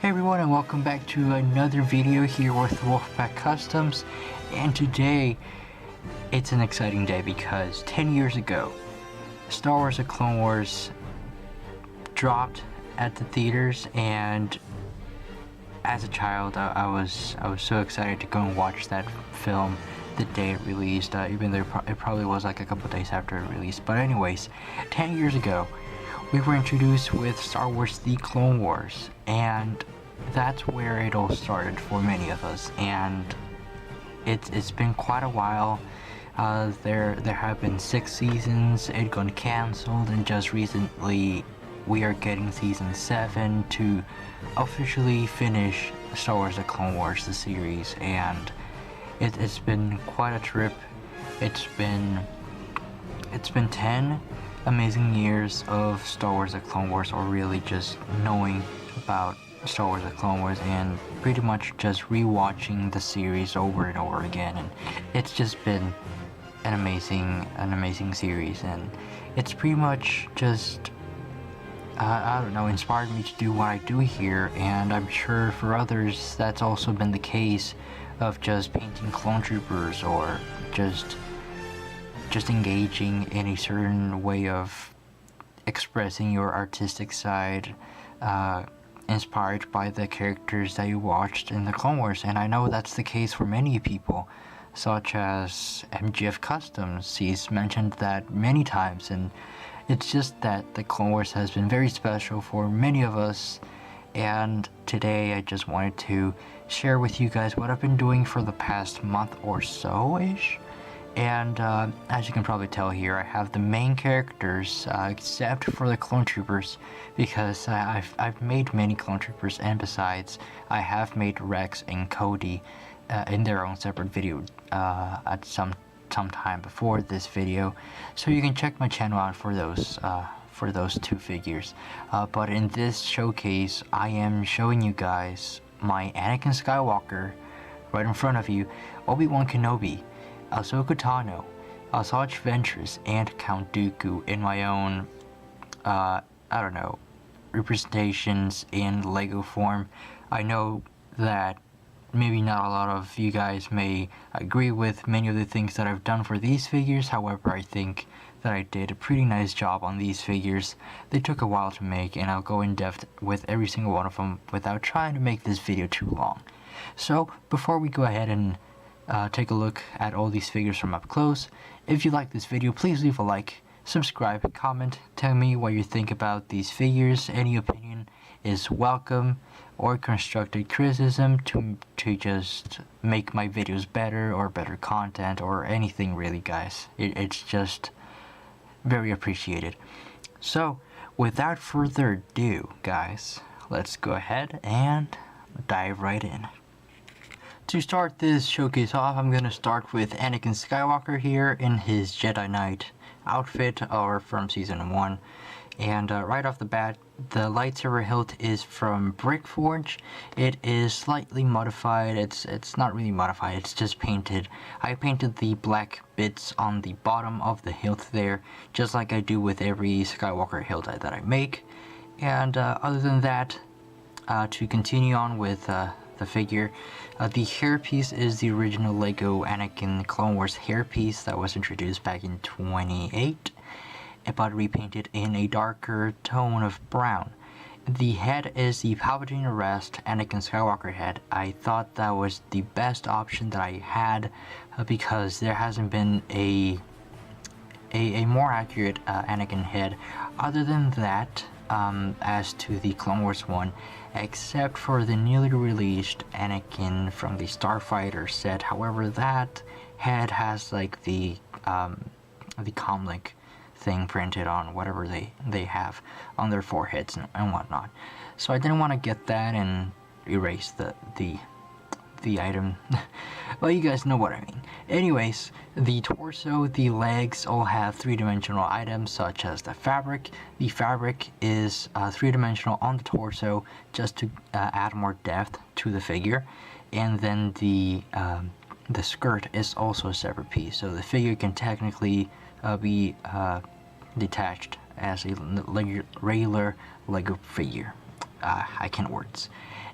Hey everyone, and welcome back to another video here with TheWolfpack Customs. And today it's an exciting day because 10 years ago Star Wars: The Clone Wars dropped at the theaters, and as a child I was so excited to go and watch that film the day it released, even though it probably was like a couple days after it released. But anyways, 10 years ago we were introduced with Star Wars: The Clone Wars, and that's where it all started for many of us. And it's been quite a while. There have been 6 seasons. It got canceled, and just recently we are getting season 7 to officially finish Star Wars: The Clone Wars, the series. And it's been quite a trip. It's been 10 amazing years of Star Wars: The Clone Wars, or really just knowing about Star Wars: The Clone Wars and pretty much just rewatching the series over and over again. And it's just been an amazing series, and it's pretty much just I don't know, inspired me to do what I do here. And I'm sure for others that's also been the case, of just painting clone troopers, or just engaging in a certain way of expressing your artistic side, inspired by the characters that you watched in the Clone Wars. And I know that's the case for many people, such as MGF Customs. He's mentioned that many times, and it's just that the Clone Wars has been very special for many of us. And today I just wanted to share with you guys what I've been doing for the past month or so-ish. And as you can probably tell here, I have the main characters, except for the clone troopers, because I've made many clone troopers, and besides, I have made Rex and Cody in their own separate video at some time before this video, so you can check my channel out for those 2 figures. But in this showcase, I am showing you guys my Anakin Skywalker right in front of you, ObiWan Kenobi, Ahsoka Tano, Asajj Ventress, and Count Dooku in my own, I don't know, representations in Lego form. I know that maybe not a lot of you guys may agree with many of the things that I've done for these figures. However, I think that I did a pretty nice job on these figures. They took a while to make, and I'll go in depth with every single one of them without trying to make this video too long. So before we go ahead and take a look at all these figures from up close, if you like this video, please leave a like, subscribe, comment, tell me what you think about these figures. Any opinion is welcome, or constructive criticism to just make my videos better, or better content, or anything really, guys. It's just very appreciated. So without further ado, guys, let's go ahead and dive right in. To start this showcase off, I'm going to start with Anakin Skywalker here in his Jedi Knight outfit, or from Season 1. And right off the bat, the lightsaber hilt is from Brickforge. It is slightly modified. It's not really modified, it's just painted. I painted the black bits on the bottom of the hilt there, just like I do with every Skywalker hilt that I make. And other than that, to continue on with the figure, the hairpiece is the original Lego Anakin Clone Wars hairpiece that was introduced back in 2008, but repainted in a darker tone of brown. The head is the Palpatine Arrest Anakin Skywalker head. I thought that was the best option that I had, because there hasn't been a more accurate Anakin head other than that, as to the Clone Wars one, except for the newly released Anakin from the Starfighter set. However, that head has like the comlink thing printed on whatever they have on their foreheads and whatnot. So I didn't want to get that and erase the item. Well, you guys know what I mean. Anyways, the torso, the legs all have 3-dimensional items, such as the fabric. The fabric is 3-dimensional on the torso, just to add more depth to the figure. And then the skirt is also a separate piece, so the figure can technically be detached as a regular Lego figure. I can't words.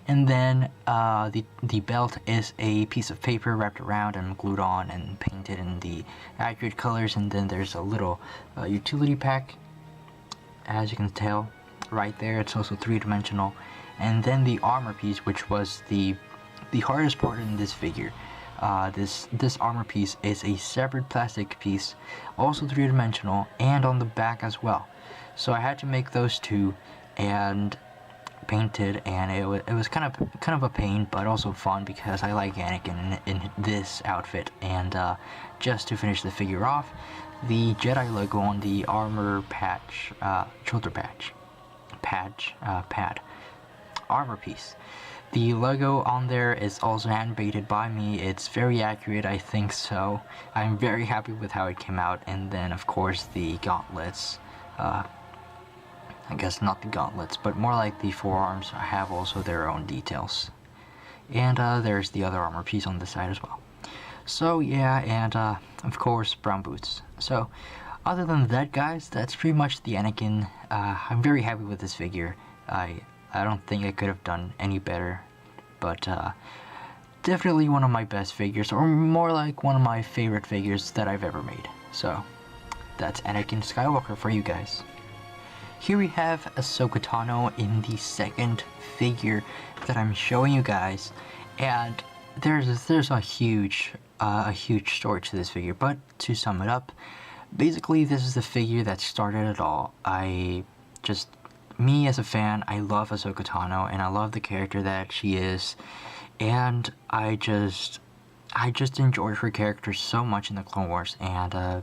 And then the belt is a piece of paper wrapped around and glued on and painted in the accurate colors. And then there's a little utility pack, as you can tell right there. It's also three-dimensional. And then the armor piece, which was the hardest part in this figure. This armor piece is a separate plastic piece, also three-dimensional, and on the back as well. So I had to make those two and painted, and it was kind of a pain, but also fun because I like Anakin in this outfit. And just to finish the figure off, the Jedi logo on the armor patch, shoulder pad, armor piece. The logo on there is also hand-painted by me. It's very accurate, I think so. I'm very happy with how it came out. And then, of course, the gauntlets. I guess not the gauntlets, but more like the forearms have also their own details. And there's the other armor piece on the side as well. So yeah, and of course, brown boots. So other than that, guys, that's pretty much the Anakin. I'm very happy with this figure. I don't think I could have done any better, but definitely one of my best figures, or more like one of my favorite figures that I've ever made. So that's Anakin Skywalker for you guys. Here we have Ahsoka Tano in the second figure that I'm showing you guys, and there's a huge story to this figure. But to sum it up, basically this is the figure that started it all. Me as a fan, I love Ahsoka Tano, and I love the character that she is, and I just enjoyed her character so much in the Clone Wars, and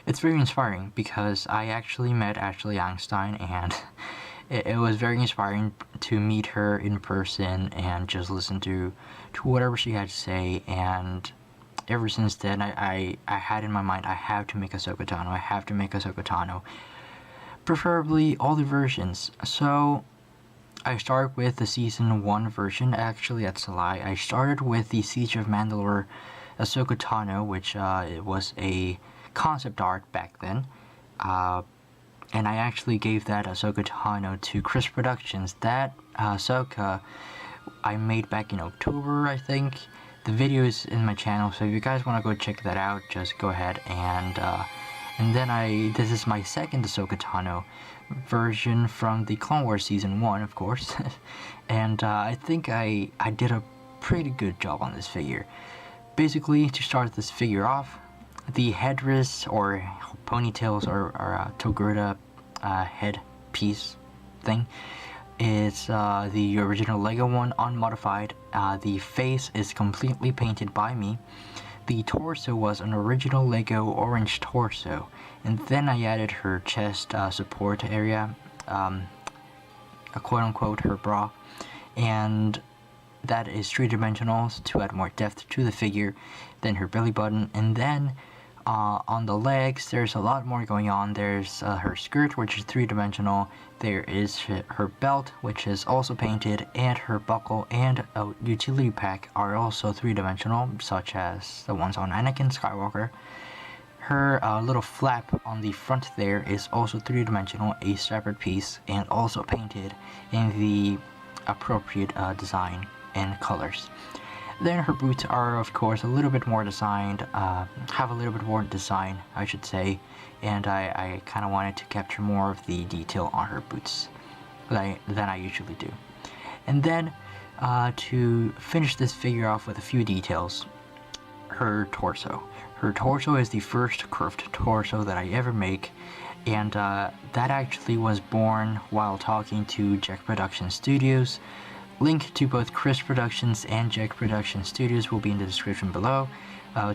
it's very inspiring because I actually met Ashley Einstein, and it was very inspiring to meet her in person and just listen to whatever she had to say. And ever since then, I had in my mind, I have to make Ahsoka Tano. Preferably all the versions. So I started with the season 1 version. Actually, that's a lie. I started with the Siege of Mandalore Ahsoka Tano, which it was a concept art back then. And I actually gave that Ahsoka Tano to Chris Productions. That Ahsoka I made back in October, I think. The video is in my channel, so if you guys want to go check that out, just go ahead. And then this is my second Ahsoka Tano version from the Clone Wars Season 1, of course. And I think I did a pretty good job on this figure. Basically, to start this figure off, the headdress or ponytails or Togruta head piece thing is the original Lego one, unmodified. The face is completely painted by me. The torso was an original Lego orange torso, and then I added her chest support area, quote-unquote her bra, and that is three-dimensional to add more depth to the figure. Then her belly button, and then on the legs there's a lot more going on. There's her skirt, which is three-dimensional. There is her belt, which is also painted, and her buckle and a utility pack are also three-dimensional, such as the ones on Anakin Skywalker. Her little flap on the front there is also three-dimensional, a separate piece, and also painted in the appropriate design and colors. Then her boots are, of course, a little bit more designed, have a little bit more design, I should say, and I kind of wanted to capture more of the detail on her boots than I usually do. And then, to finish this figure off with a few details, her torso. Her torso is the first curved torso that I ever make, and that actually was born while talking to Jack Production Studios. Link to both Chris Productions and Jack Production Studios will be in the description below.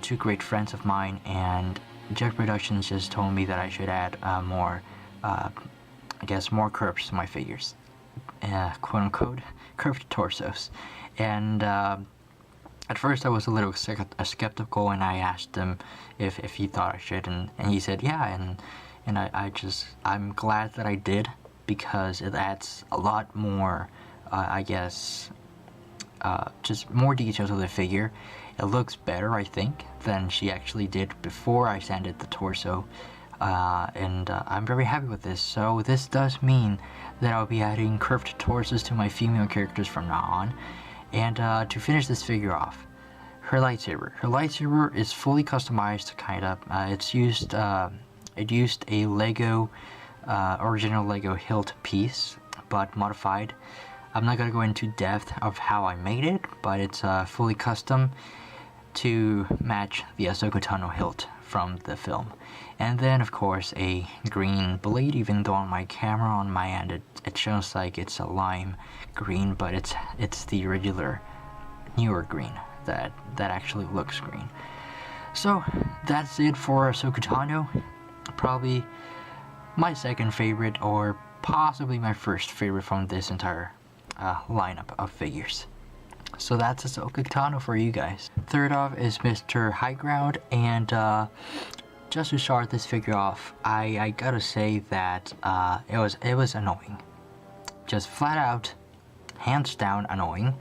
Two great friends of mine, and Jack Productions just told me that I should add more curves to my figures, quote-unquote curved torsos. And at first I was a little skeptical, and I asked him if he thought I should, and he said yeah, and I'm glad that I did, because it adds a lot more just more detail to the figure. It looks better, I think, than she actually did before I sanded the torso. and I'm very happy with this. So this does mean that I'll be adding curved torsos to my female characters from now on. And to finish this figure off, her lightsaber is fully customized, kind of. It used a Lego, original Lego hilt piece, but modified. I'm not gonna go into depth of how I made it, but it's fully custom to match the Ahsoka Tano hilt from the film. And then of course a green blade, even though on my camera on my end it shows like it's a lime green, but it's the regular newer green that actually looks green. So that's it for Ahsoka Tano. Probably my second favorite, or possibly my first favorite from this entire lineup of figures. So that's Ahsoka Tano for you guys. Third off is Mr. High Ground, and just to start this figure off, I gotta say that it was annoying, just flat out, hands down annoying,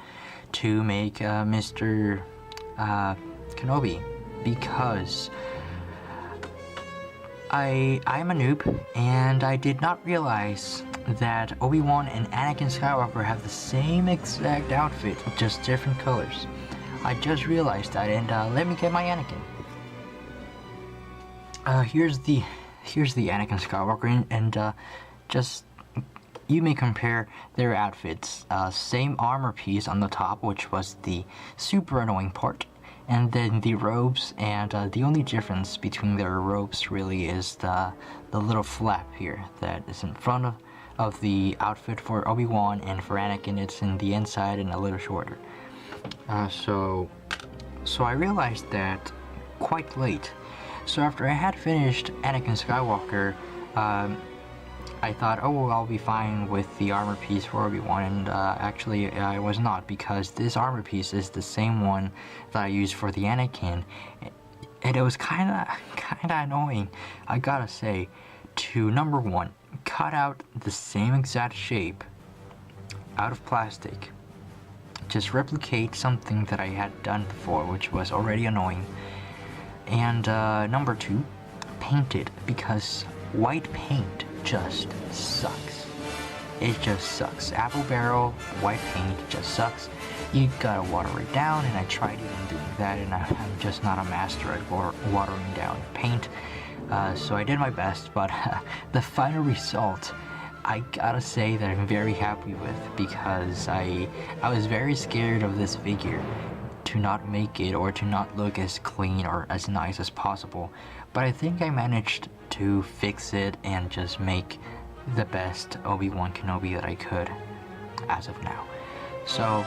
to make Mr. Kenobi, because I'm a noob, and I did not realize that Obi-Wan and Anakin Skywalker have the same exact outfit, just different colors. I just realized that, and let me get my Anakin. Here's the Anakin Skywalker, and just you may compare their outfits. Same armor piece on the top, which was the super annoying part, and then the robes, and the only difference between their robes really is the little flap here that is in front of the outfit for Obi-Wan, and for Anakin it's in the inside and a little shorter. So I realized that quite late. So after I had finished Anakin Skywalker, I thought, oh well, I'll be fine with the armor piece for Obi-Wan, and actually I was not, because this armor piece is the same one that I used for the Anakin, and it was kinda annoying, I gotta say, to number one, cut out the same exact shape out of plastic, just replicate something that I had done before, which was already annoying, and number two, paint it, because white paint just sucks. It just sucks. Apple barrel white paint just sucks. You gotta water it down, and I tried even doing that, and I'm just not a master at watering down paint. So I did my best, but the final result, I gotta say that I'm very happy with, because I was very scared of this figure to not make it, or to not look as clean or as nice as possible, but I think I managed to fix it and just make the best ObiWan Kenobi that I could as of now. So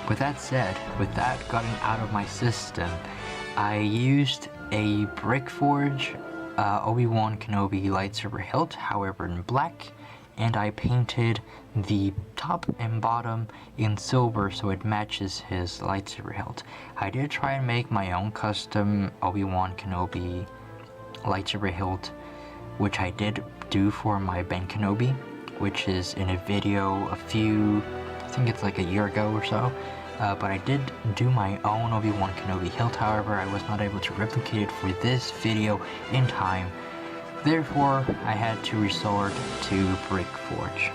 with that said, with that gotten out of my system, I used a brick forge ObiWan Kenobi lightsaber hilt, however in black, and I painted the top and bottom in silver so it matches his lightsaber hilt. I did try and make my own custom Obi-Wan Kenobi lightsaber hilt, which I did do for my Ben Kenobi, which is in a video I think it's like a year ago or so, but I did do my own Obi-Wan Kenobi hilt. However, I was not able to replicate it for this video in time, therefore I had to resort to brick forge.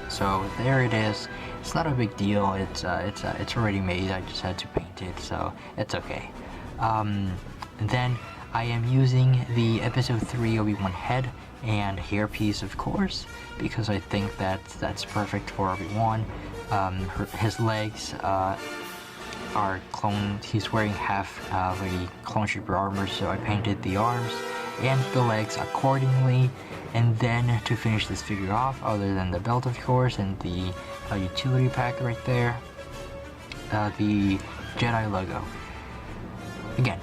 So there it is. It's not a big deal, it's already made, I just had to paint it, so it's okay. Then I am using the episode 3 Obi-Wan head and hairpiece, of course, because I think that's perfect for Obi-Wan. His legs are cloned. He's wearing half of a clone trooper armor, so I painted the arms and the legs accordingly. And then to finish this figure off, other than the belt of course, and the utility pack right there, the Jedi logo. Again,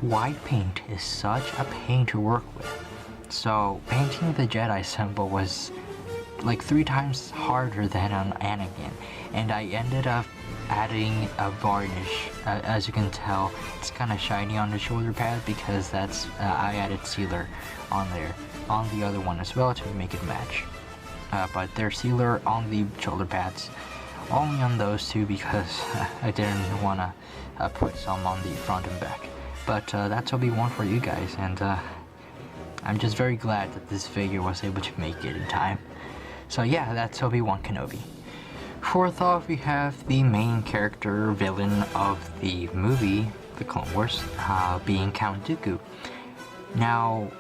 white paint is such a pain to work with, so painting the Jedi symbol was like 3 times harder than on Anakin, and I ended up adding a varnish. As you can tell, it's kind of shiny on the shoulder pad, because that's I added sealer on there, on the other one as well, to make it match. But there's sealer on the shoulder pads, only on those two, because I didn't want to put some on the front and back. But that's Obi-Wan for you guys, and I'm just very glad that this figure was able to make it in time. So yeah, that's ObiWan Kenobi. Fourth off, we have the main character villain of the movie, The Clone Wars, being Count Dooku. Now,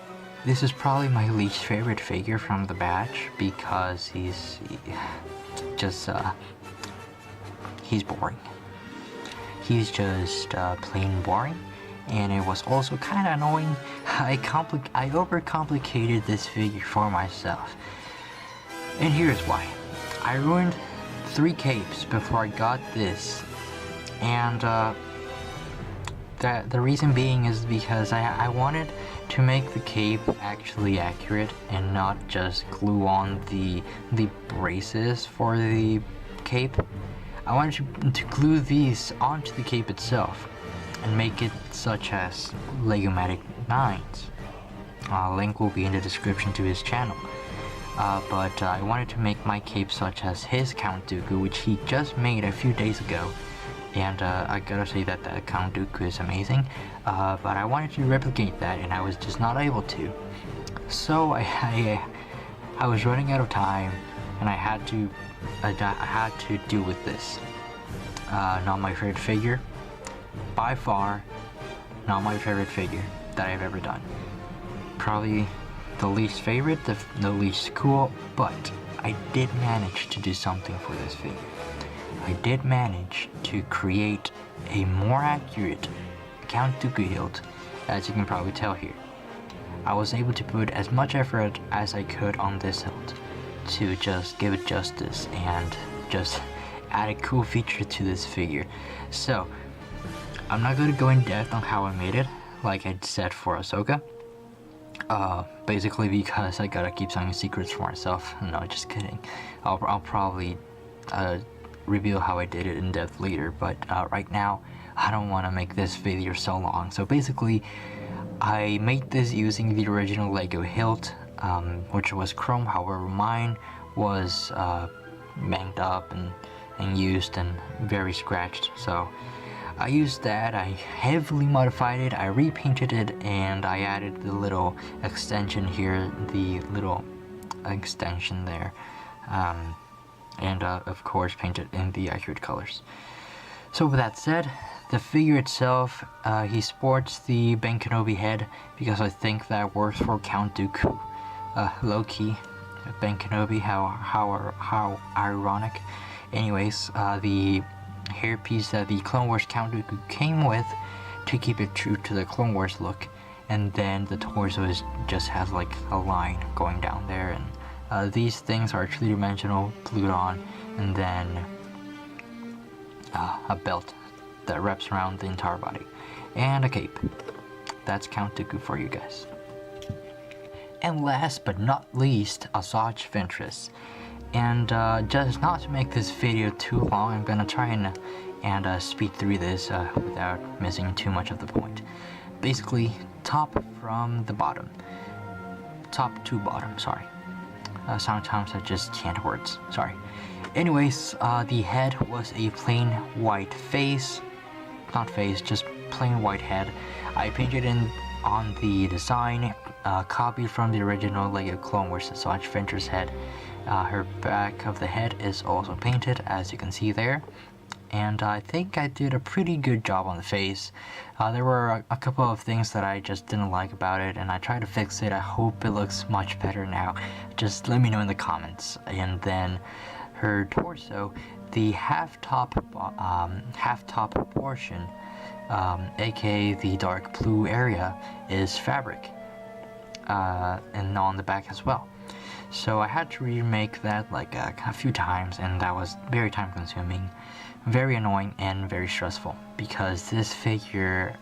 this is probably my least favorite figure from the batch because he's boring. He's just plain boring, and it was also kind of annoying. I overcomplicated this figure for myself, and here's why. I ruined 3 capes before I got this, and the reason being is because I wanted to make the cape actually accurate and not just glue on the braces for the cape. I wanted to glue these onto the cape itself and make it such as Legomatic 9's. Link will be in the description to his channel. But I wanted to make my cape such as his Count Dooku, which he just made a few days ago. And I gotta say that the Count Dooku is amazing. But I wanted to replicate that and I was just not able to. So I was running out of time and I had to deal with this. Not my favorite figure. By far, not my favorite figure that I've ever done. Probably the least favorite, the least cool, but I did manage to do something for this figure. I did manage to create a more accurate Count Dooku hilt, as you can probably tell here. I was able to put as much effort as I could on this hilt to just give it justice and just add a cool feature to this figure. So, I'm not going to go in depth on how I made it, like I said for Ahsoka. Basically because I gotta keep some secrets for myself. No, just kidding. I'll probably reveal how I did it in depth later, but right now I don't want to make this video so long. So basically, I made this using the original Lego hilt, which was chrome. However, mine was banged up and used and very scratched. So I used that, I heavily modified it, I repainted it, and I added the little extension here, the little extension there, and of course painted in the accurate colors. So with that said, the figure itself, he sports the Ben Kenobi head because I think that works for Count Dooku. Low-key, Ben Kenobi, how ironic. Anyways, the hairpiece that the Clone Wars Count Dooku came with to keep it true to the Clone Wars look, and then the torso just has like a line going down there, and these things are three-dimensional, glued on, and then a belt that wraps around the entire body, and a cape. That's Count Dooku for you guys. And last but not least, Asajj Ventress. And just not to make this video too long, I'm gonna try and speed through this without missing too much of the point. Basically, top from the bottom. Top to bottom, sorry. Sometimes I just can't words, sorry. Anyways, the head was a plain white face. Not face, just plain white head. I painted in on the design, copied from the original Lego Clone Wars Asajj Ventress head. Her back of the head is also painted, as you can see there, and I think I did a pretty good job on the face. There were a couple of things that I just didn't like about it, and I tried to fix it. I hope it looks much better now. Just let me know in the comments. And then her torso, the half-top portion, aka the dark blue area, is fabric, and on the back as well. So I had to remake that like a few times, and that was very time consuming, very annoying, and very stressful, because this figure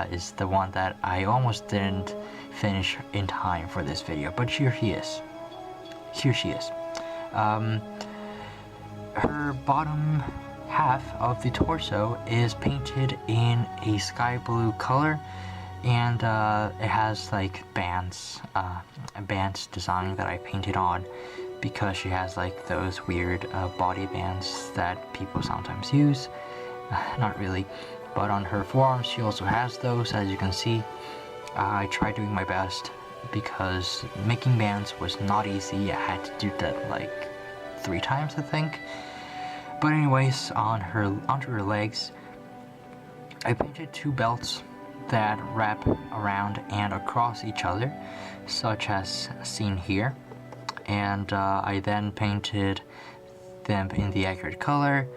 is the one that I almost didn't finish in time for this video, but here he is. Here she is. Her bottom half of the torso is painted in a sky blue color, and it has like bands, a bands design that I painted on, because she has like those weird body bands that people sometimes use. Not really, but on her forearms she also has those, as you can see. I tried doing my best because making bands was not easy. I had to do that like 3 times, I think. But anyways, onto her legs, I painted 2 belts that wrap around and across each other, such as seen here. And I then painted them in the accurate color.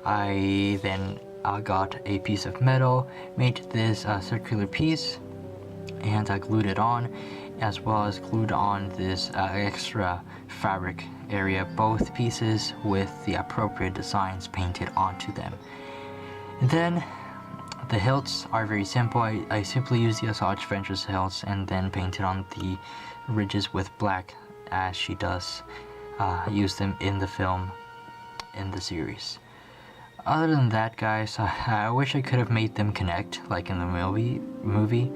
I then got a piece of metal, made this circular piece, and I glued it on, as well as glued on this extra fabric area, both pieces with the appropriate designs painted onto them. And then the hilts are very simple. I simply use the Asajj Ventress hilts and then painted on the ridges with black, as she does use them in the film, in the series. Other than that, guys, I wish I could have made them connect like in the movie,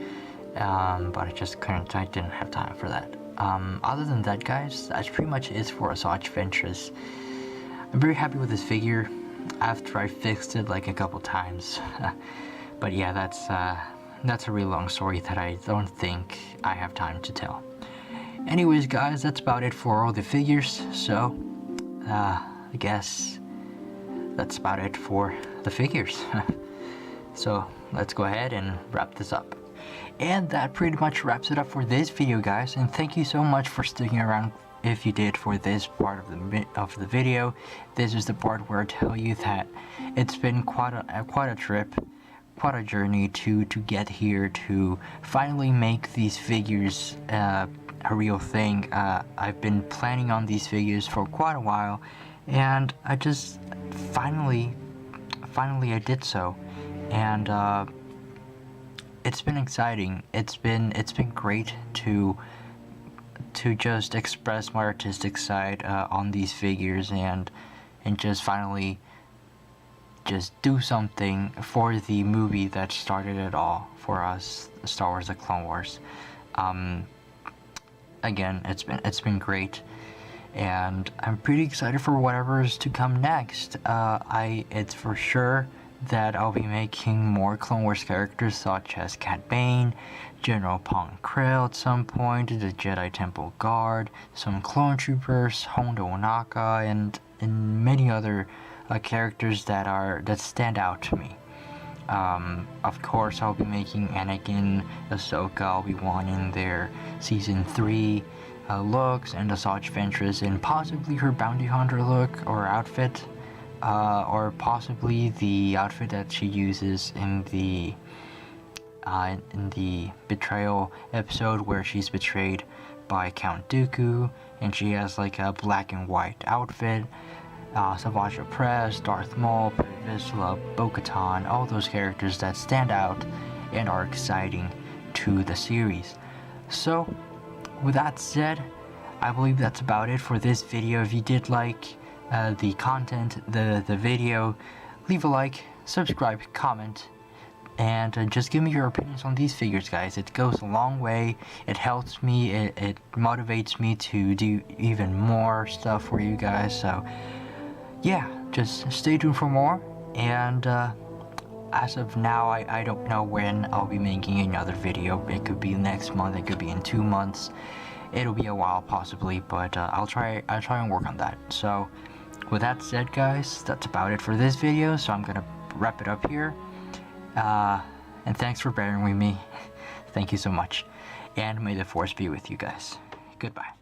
but I just couldn't. I didn't have time for that. Other than that, guys, that's pretty much it for Asajj Ventress. I'm very happy with this figure after I fixed it like a couple times. But yeah, that's a really long story that I don't think I have time to tell. Anyways, guys, that's about it for all the figures. So, I guess that's about it for the figures. So let's go ahead and wrap this up. And that pretty much wraps it up for this video, guys, and thank you so much for sticking around if you did for this part of the video. This is the part where I tell you that it's been quite a trip, quite a journey to get here, to finally make these figures a real thing. I've been planning on these figures for quite a while, and I just finally I did so. And it's been exciting. It's been great to just express my artistic side on these figures, and just finally just do something for the movie that started it all for us, Star Wars: The Clone Wars. Again, it's been great, and I'm pretty excited for whatever is to come next. It's for sure that I'll be making more Clone Wars characters such as Cad Bane, General Pong Krell at some point, the Jedi Temple Guard, some Clone Troopers, Hondo Ohnaka, and many other characters that stand out to me. Of course, I'll be making Anakin, Ahsoka, Obi-Wan in their Season 3 looks, and Asajj Ventress in possibly her bounty hunter look or outfit. Or possibly the outfit that she uses in the betrayal episode where she's betrayed by Count Dooku, and she has like a black and white outfit. Savage Opress, Darth Maul, Vizsla, Bo-Katan, all those characters that stand out and are exciting to the series. So, with that said, I believe that's about it for this video. If you did like the content, the video, leave a like, subscribe, comment, and just give me your opinions on these figures, guys. It goes a long way. It helps me. It motivates me to do even more stuff for you guys. So yeah, just stay tuned for more. And as of now, I don't know when I'll be making another video. It could be next month. It could be in 2 months. It'll be a while possibly, but I'll try and work on that. So with that said, guys, that's about it for this video, so I'm gonna wrap it up here. And thanks for bearing with me. Thank you so much. And may the Force be with you guys. Goodbye.